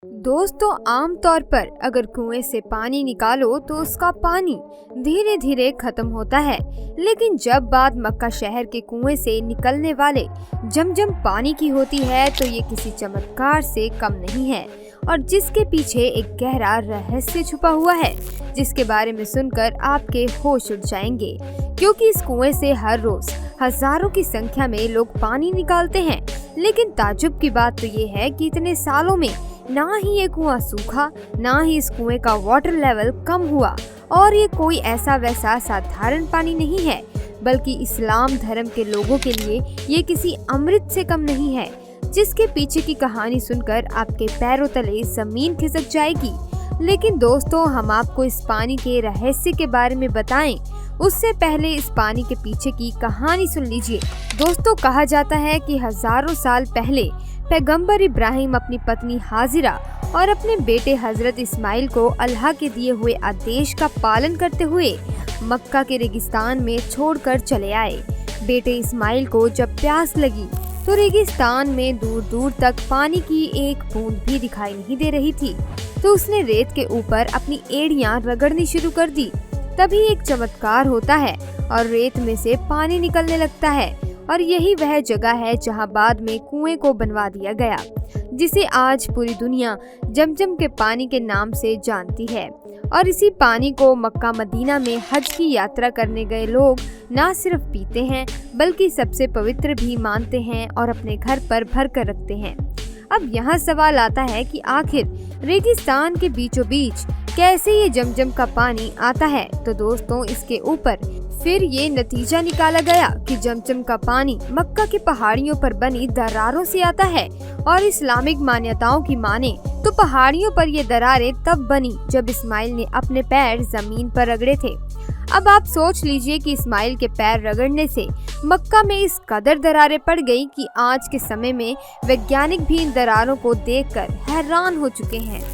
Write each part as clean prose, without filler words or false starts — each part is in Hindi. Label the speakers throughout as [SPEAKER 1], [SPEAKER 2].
[SPEAKER 1] दोस्तों, आमतौर पर अगर कुएं से पानी निकालो तो उसका पानी धीरे धीरे खत्म होता है। लेकिन जब बात मक्का शहर के कुएं से निकलने वाले जमजम पानी की होती है तो ये किसी चमत्कार से कम नहीं है और जिसके पीछे एक गहरा रहस्य छुपा हुआ है, जिसके बारे में सुनकर आपके होश उड़ जाएंगे। क्योंकि इस कुएं से हर रोज हजारों की संख्या में लोग पानी निकालते हैं। लेकिन ताज्जुब की बात तो ये है कि इतने सालों में ना ही ये कुआं सूखा, ना ही इस कुएं का वाटर लेवल कम हुआ। और ये कोई ऐसा वैसा साधारण पानी नहीं है, बल्कि इस्लाम धर्म के लोगों के लिए ये किसी अमृत से कम नहीं है, जिसके पीछे की कहानी सुनकर आपके पैरों तले जमीन खिसक जाएगी। लेकिन दोस्तों, हम आपको इस पानी के रहस्य के बारे में बताएं, उससे पहले इस पानी के पीछे की कहानी सुन लीजिए। दोस्तों, कहा जाता है कि हजारों साल पहले पैगंबर इब्राहिम अपनी पत्नी हाजिरा और अपने बेटे हजरत इस्माइल को अल्लाह के दिए हुए आदेश का पालन करते हुए मक्का के रेगिस्तान में छोड़कर चले आए। बेटे इस्माइल को जब प्यास लगी तो रेगिस्तान में दूर दूर तक पानी की एक बूंद भी दिखाई नहीं दे रही थी, तो उसने रेत के ऊपर अपनी एड़ियां रगड़नी शुरू कर दी। तभी एक चमत्कार होता है और रेत में से पानी निकलने लगता है। और यही वह जगह है जहां बाद में कुएं को बनवा दिया गया, जिसे आज पूरी दुनिया जमजम के पानी के नाम से जानती है। और इसी पानी को मक्का मदीना में हज की यात्रा करने गए लोग न सिर्फ पीते हैं, बल्कि सबसे पवित्र भी मानते हैं और अपने घर पर भर कर रखते हैं। अब यहाँ सवाल आता है कि आखिर रेगिस्तान के बीचों बीच कैसे ये जमजम का पानी आता है। तो दोस्तों, इसके ऊपर फिर ये नतीजा निकाला गया कि जमजम का पानी मक्का की पहाड़ियों पर बनी दरारों से आता है। और इस्लामिक मान्यताओं की माने तो पहाड़ियों पर ये दरारें तब बनी जब इस्माइल ने अपने पैर जमीन पर रगड़े थे। अब आप सोच लीजिए कि इस्माइल के पैर रगड़ने से मक्का में इस कदर दरारें पड़ गई कि आज के समय में वैज्ञानिक भी इन दरारों को देखकर हैरान हो चुके हैं।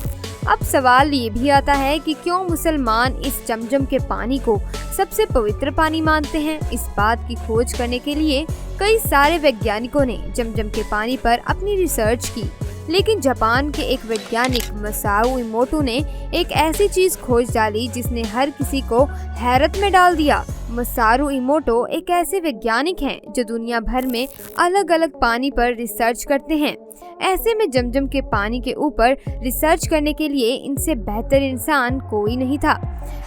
[SPEAKER 1] अब सवाल ये भी आता है कि क्यों मुसलमान इस जमजम के पानी को सबसे पवित्र पानी मानते हैं। इस बात की खोज करने के लिए कई सारे वैज्ञानिकों ने जमजम के पानी पर अपनी रिसर्च की। लेकिन जापान के एक वैज्ञानिक मसाओ इमोटो ने एक ऐसी चीज खोज डाली जिसने हर किसी को हैरत में डाल दिया। मसारू इमोटो एक ऐसे वैज्ञानिक हैं जो दुनिया भर में अलग अलग पानी पर रिसर्च करते हैं। ऐसे में जमजम के पानी के ऊपर रिसर्च करने के लिए इनसे बेहतर इंसान कोई नहीं था।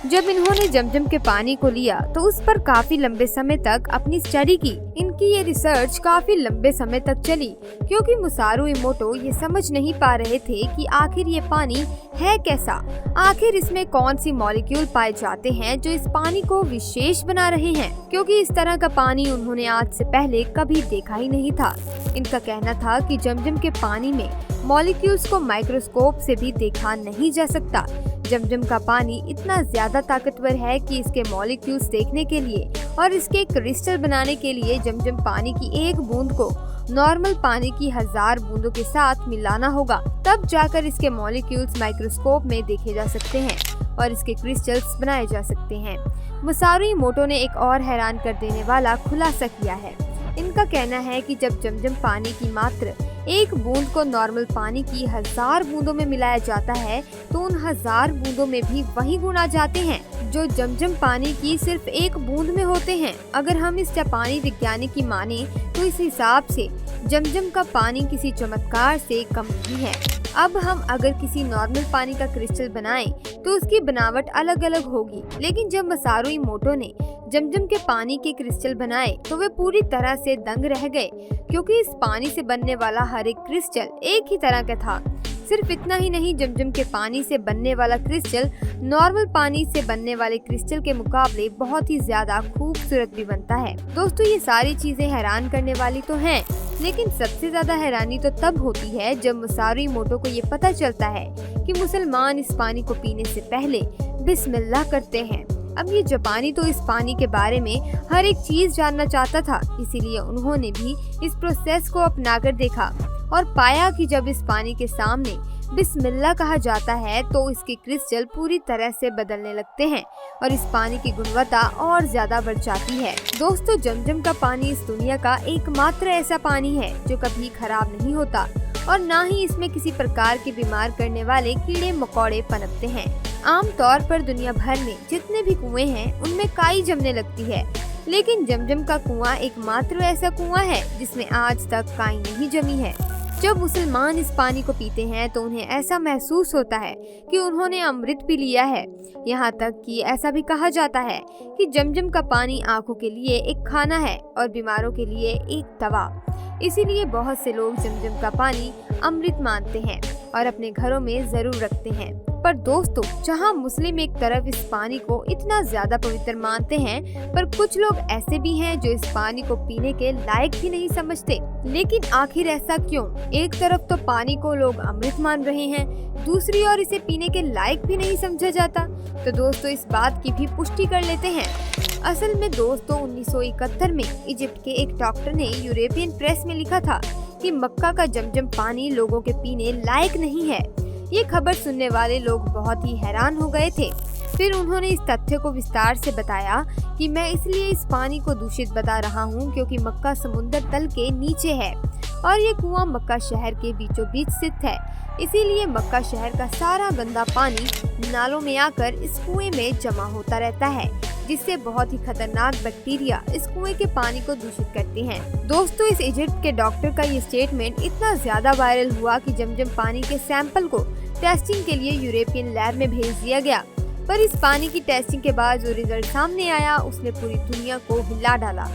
[SPEAKER 1] जब इन्होंने जमजम के पानी को लिया तो उस पर काफी लंबे समय तक अपनी स्टडी की। इनकी ये रिसर्च काफी लंबे समय तक चली, क्योंकि मुसारू इमोटो ये समझ नहीं पा रहे थे कि आखिर ये पानी है कैसा, आखिर इसमें कौन सी मॉलिक्यूल पाए जाते हैं जो इस पानी को विशेष बना रहे हैं, क्योंकि इस तरह का पानी उन्होंने आज से पहले कभी देखा ही नहीं था। इनका कहना था कि जमजम के पानी में मॉलिक्यूल्स को माइक्रोस्कोप से भी देखा नहीं जा सकता। जमजम का पानी इतना ज्यादा ताकतवर है कि इसके मॉलिक्यूल्स देखने के लिए और इसके क्रिस्टल बनाने के लिए जमजम पानी की एक बूंद को नॉर्मल पानी की 1000 बूंदों के साथ मिलाना होगा, तब जाकर इसके मॉलिक्यूल्स माइक्रोस्कोप में देखे जा सकते हैं और इसके क्रिस्टल्स बनाए जा सकते हैं। मुसारू इमोटो ने एक और हैरान कर देने वाला खुलासा किया है। इनका कहना है कि जब जमजम पानी की मात्रा एक बूंद को नॉर्मल पानी की 1000 बूंदों में मिलाया जाता है तो उन 1000 बूंदों में भी वही गुण आ जाते हैं जो जमजम पानी की सिर्फ एक बूंद में होते हैं। अगर हम इस जापानी वैज्ञानिक की माने तो इस हिसाब से जमजम का पानी किसी चमत्कार से कम नहीं है। अब हम अगर किसी नॉर्मल पानी का क्रिस्टल बनाएं तो उसकी बनावट अलग अलग होगी, लेकिन जब मसारू इमोटो ने जमजम के पानी के क्रिस्टल बनाए तो वे पूरी तरह से दंग रह गए, क्योंकि इस पानी से बनने वाला हर एक क्रिस्टल एक ही तरह का था। सिर्फ इतना ही नहीं, जमजम के पानी से बनने वाला क्रिस्टल नॉर्मल पानी से बनने वाले क्रिस्टल के मुकाबले बहुत ही ज्यादा खूबसूरत भी बनता है। दोस्तों, ये सारी चीजें हैरान करने वाली तो हैं, लेकिन सबसे ज्यादा हैरानी तो तब होती है जब मुसारू इमोटो को ये पता चलता है कि मुसलमान इस पानी को पीने से पहले बिस्मिल्लाह करते हैं। अब ये जापानी तो इस पानी के बारे में हर एक चीज जानना चाहता था, इसीलिए उन्होंने भी इस प्रोसेस को अपनाकर देखा और पाया कि जब इस पानी के सामने बिस्मिल्लाह कहा जाता है तो इसके क्रिस्टल पूरी तरह से बदलने लगते हैं और इस पानी की गुणवत्ता और ज्यादा बढ़ जाती है। दोस्तों, जमजम का पानी इस दुनिया का एकमात्र ऐसा पानी है जो कभी खराब नहीं होता और ना ही इसमें किसी प्रकार के बीमार करने वाले कीड़े मकोड़े पनपते हैं। आमतौर पर दुनिया भर में जितने भी कुएं हैं उनमें काई जमने लगती है, लेकिन जमजम का कुआं एकमात्र ऐसा कुआं है जिसमें आज तक काई नहीं जमी है। जब मुसलमान इस पानी को पीते हैं तो उन्हें ऐसा महसूस होता है कि उन्होंने अमृत पी लिया है। यहाँ तक कि ऐसा भी कहा जाता है कि जमजम का पानी आंखों के लिए एक खाना है और बीमारों के लिए एक दवा। इसीलिए बहुत से लोग जमजम का पानी अमृत मानते हैं और अपने घरों में जरूर रखते हैं। पर दोस्तों, जहाँ मुस्लिम एक तरफ इस पानी को इतना ज्यादा पवित्र मानते हैं, पर कुछ लोग ऐसे भी हैं जो इस पानी को पीने के लायक भी नहीं समझते। लेकिन आखिर ऐसा क्यों? एक तरफ तो पानी को लोग अमृत मान रहे हैं, दूसरी ओर इसे पीने के लायक भी नहीं समझा जाता। तो दोस्तों, इस बात की भी पुष्टि कर लेते हैं। असल में दोस्तों, 1971 में इजिप्ट के एक डॉक्टर ने यूरोपियन प्रेस में लिखा था कि मक्का का जमजम पानी लोगों के पीने लायक नहीं है। ये खबर सुनने वाले लोग बहुत ही हैरान हो गए थे। फिर उन्होंने इस तथ्य को विस्तार से बताया कि मैं इसलिए इस पानी को दूषित बता रहा हूँ क्योंकि मक्का समुद्र तल के नीचे है और ये कुआं मक्का शहर के बीचों बीच स्थित है। इसीलिए मक्का शहर का सारा गंदा पानी नालों में आकर इस कुएं में जमा होता रहता है, जिससे बहुत ही खतरनाक बैक्टीरिया इस कुएं के पानी को दूषित करते हैं। दोस्तों, इस इजिप्ट के डॉक्टर का ये स्टेटमेंट इतना ज्यादा वायरल हुआ कि जमजम पानी के सैंपल को टेस्टिंग के लिए यूरोपियन लैब में भेज दिया गया। पर इस पानी की टेस्टिंग के बाद जो रिजल्ट सामने आया उसने पूरी दुनिया को हिला डाला।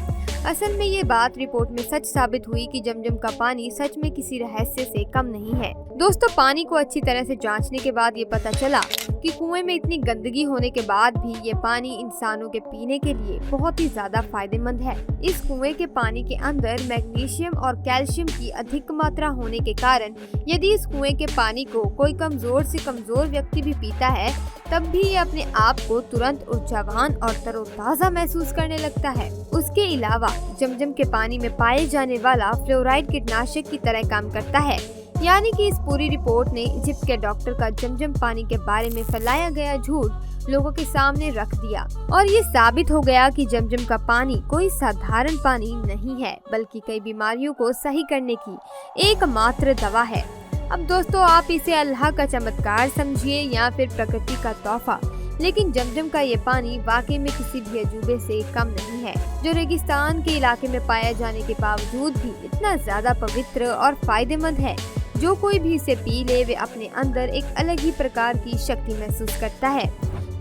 [SPEAKER 1] असल में ये बात रिपोर्ट में सच साबित हुई कि जमजम का पानी सच में किसी रहस्य से कम नहीं है। दोस्तों, पानी को अच्छी तरह से जांचने के बाद ये पता चला कि कुएं में इतनी गंदगी होने के बाद भी ये पानी इंसानों के पीने के लिए बहुत ही ज्यादा फायदेमंद है। इस कुएं के पानी के अंदर मैग्नीशियम और कैल्शियम की अधिक मात्रा होने के कारण यदि इस कुएं के पानी को कोई कमजोर से कमजोर व्यक्ति भी पीता है, तब भी ये अपने आप को तुरंत ऊर्जावान और तरोताजा महसूस करने लगता है। उसके अलावा जमजम के पानी में पाए जाने वाला फ्लोराइड कीटनाशक की तरह काम करता है। यानी कि इस पूरी रिपोर्ट ने इजिप्ट के डॉक्टर का जमजम पानी के बारे में फैलाया गया झूठ लोगों के सामने रख दिया और ये साबित हो गया कि जमजम का पानी कोई साधारण पानी नहीं है, बल्कि कई बीमारियों को सही करने की एकमात्र दवा है। अब दोस्तों, आप इसे अल्लाह का चमत्कार समझिए या फिर प्रकृति का तोहफा, लेकिन जमजम का ये पानी वाकई में किसी भी अजूबे से कम नहीं है, जो रेगिस्तान के इलाके में पाया जाने के बावजूद भी इतना ज्यादा पवित्र और फायदेमंद है। जो कोई भी इसे पी ले वे अपने अंदर एक अलग ही प्रकार की शक्ति महसूस करता है।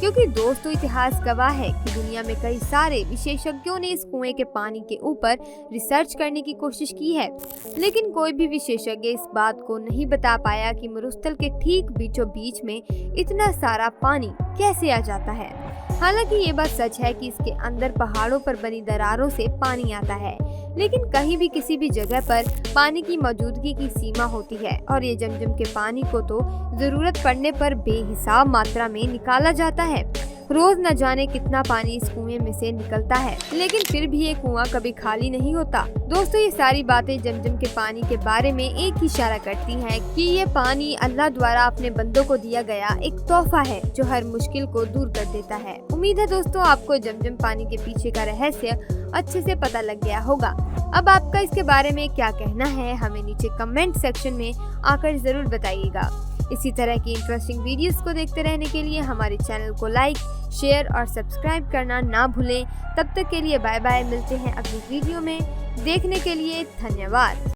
[SPEAKER 1] क्योंकि दोस्तों, इतिहास गवाह है कि दुनिया में कई सारे विशेषज्ञों ने इस कुएं के पानी के ऊपर रिसर्च करने की कोशिश की है, लेकिन कोई भी विशेषज्ञ इस बात को नहीं बता पाया कि मरुस्थल के ठीक बीचों बीच में इतना सारा पानी कैसे आ जाता है। हालांकि ये बात सच है कि इसके अंदर पहाड़ों पर बनी दरारों से पानी आता है, लेकिन कहीं भी किसी भी जगह पर पानी की मौजूदगी की सीमा होती है और ये जमजम के पानी को तो जरूरत पड़ने पर बेहिसाब मात्रा में निकाला जाता है। रोज न जाने कितना पानी इस कुएं में से निकलता है, लेकिन फिर भी ये कुआं कभी खाली नहीं होता। दोस्तों, ये सारी बातें जमजम के पानी के बारे में एक ही इशारा करती हैं कि ये पानी अल्लाह द्वारा अपने बंदों को दिया गया एक तोहफा है जो हर मुश्किल को दूर कर देता है। उम्मीद है दोस्तों, आपको जमजम पानी के पीछे का रहस्य अच्छे से पता लग गया होगा। अब आपका इसके बारे में क्या कहना है, हमें नीचे कमेंट सेक्शन में आकर जरूर बताइएगा। इसी तरह की इंटरेस्टिंग वीडियोस को देखते रहने के लिए हमारे चैनल को लाइक, शेयर और सब्सक्राइब करना ना भूलें। तब तक के लिए बाय बाय, मिलते हैं अगली वीडियो में। देखने के लिए धन्यवाद।